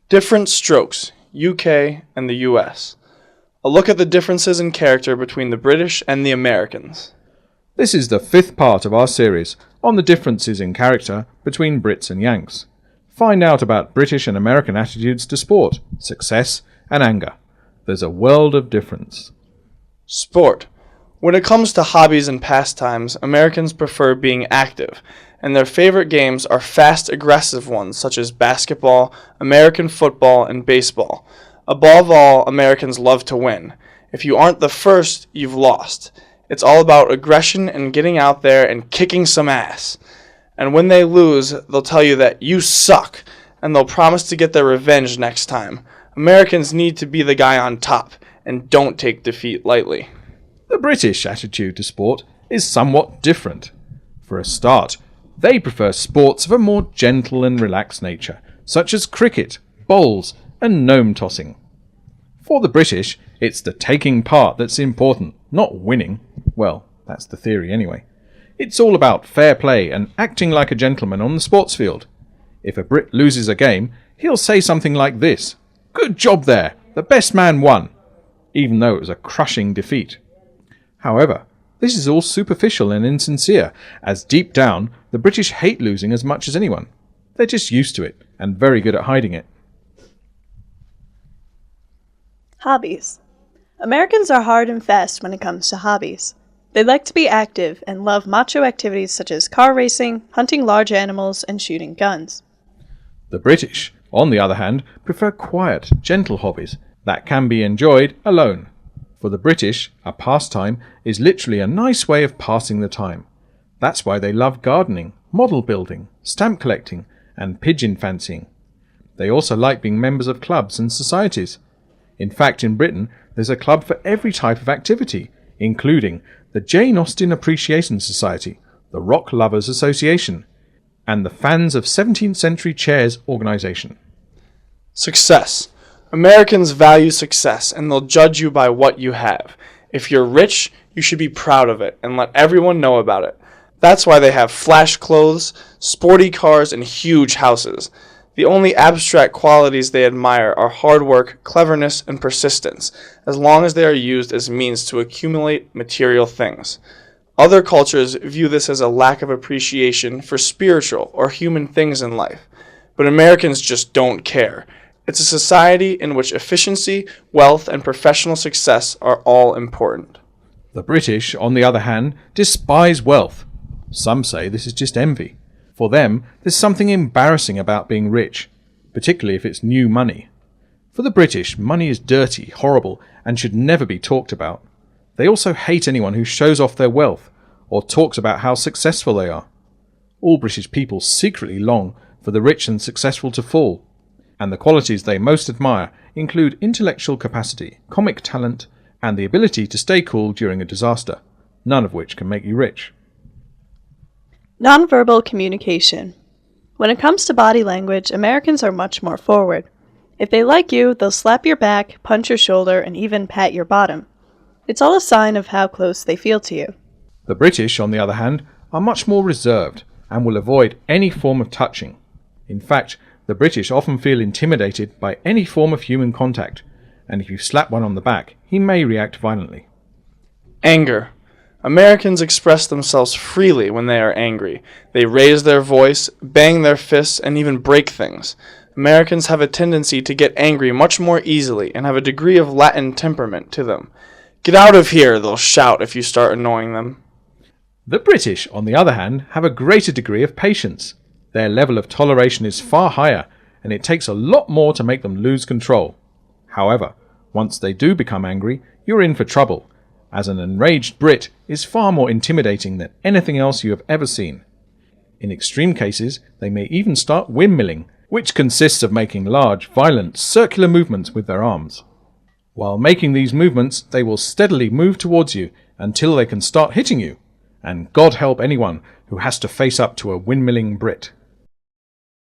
Different strokes, UK and the US. A look at the differences in character between the British and the Americans. This is the 5th part of our series on the differences in character between Brits and Yanks. Find out about British and American attitudes to sport, success, and anger. There's a world of difference. Sport. When it comes to hobbies and pastimes, Americans prefer being active, and their favorite games are fast, aggressive ones such as basketball, American football, and baseball. Above all, Americans love to win. If you aren't the first, you've lost. It's all about aggression and getting out there and kicking some ass. And when they lose, they'll tell you that you suck, and they'll promise to get their revenge next time. Americans need to be the guy on top, and don't take defeat lightly. The British attitude to sport is somewhat different. For a start, they prefer sports of a more gentle and relaxed nature, such as cricket, bowls, and gnome tossing. For the British, it's the taking part that's important, not winning. Well, that's the theory anyway. It's all about fair play and acting like a gentleman on the sports field. If a Brit loses a game, he'll say something like this: "Good job there, the best man won," even though it was a crushing defeat. However, this is all superficial and insincere, as deep down, the British hate losing as much as anyone. They're just used to it, and very good at hiding it. Hobbies. Americans are hard and fast when it comes to hobbies. They like to be active and love macho activities such as car racing, hunting large animals, and shooting guns. The British, on the other hand, prefer quiet, gentle hobbies that can be enjoyed alone. For the British, a pastime is literally a nice way of passing the time. That's why they love gardening, model building, stamp collecting, and pigeon fancying. They also like being members of clubs and societies. In fact, in Britain, there's a club for every type of activity, including the Jane Austen Appreciation Society, the Rock Lovers Association, and the Fans of 17th Century Chairs Organisation. Success. Americans value success, and they'll judge you by what you have. If you're rich, you should be proud of it and let everyone know about it. That's why they have flash clothes, sporty cars, and huge houses. The only abstract qualities they admire are hard work, cleverness, and persistence, as long as they are used as means to accumulate material things. Other cultures view this as a lack of appreciation for spiritual or human things in life, but Americans just don't care. It's a society in which efficiency, wealth, and professional success are all important. The British, on the other hand, despise wealth. Some say this is just envy. For them, there's something embarrassing about being rich, particularly if it's new money. For the British, money is dirty, horrible, and should never be talked about. They also hate anyone who shows off their wealth, or talks about how successful they are. All British people secretly long for the rich and successful to fall, and the qualities they most admire include intellectual capacity, comic talent, and the ability to stay cool during a disaster, none of which can make you rich. Nonverbal communication. When it comes to body language, Americans are much more forward. If they like you, they'll slap your back, punch your shoulder, and even pat your bottom. It's all a sign of how close they feel to you. The British, on the other hand, are much more reserved and will avoid any form of touching. In fact, the British often feel intimidated by any form of human contact, and if you slap one on the back, he may react violently. Anger. Americans express themselves freely when they are angry. They raise their voice, bang their fists, and even break things. Americans have a tendency to get angry much more easily and have a degree of Latin temperament to them. "Get out of here," they'll shout if you start annoying them. The British, on the other hand, have a greater degree of patience. Their level of toleration is far higher, and it takes a lot more to make them lose control. However, once they do become angry, you're in for trouble, as an enraged Brit is far more intimidating than anything else you have ever seen. In extreme cases, they may even start windmilling, which consists of making large, violent, circular movements with their arms. While making these movements, they will steadily move towards you until they can start hitting you, and God help anyone who has to face up to a windmilling Brit.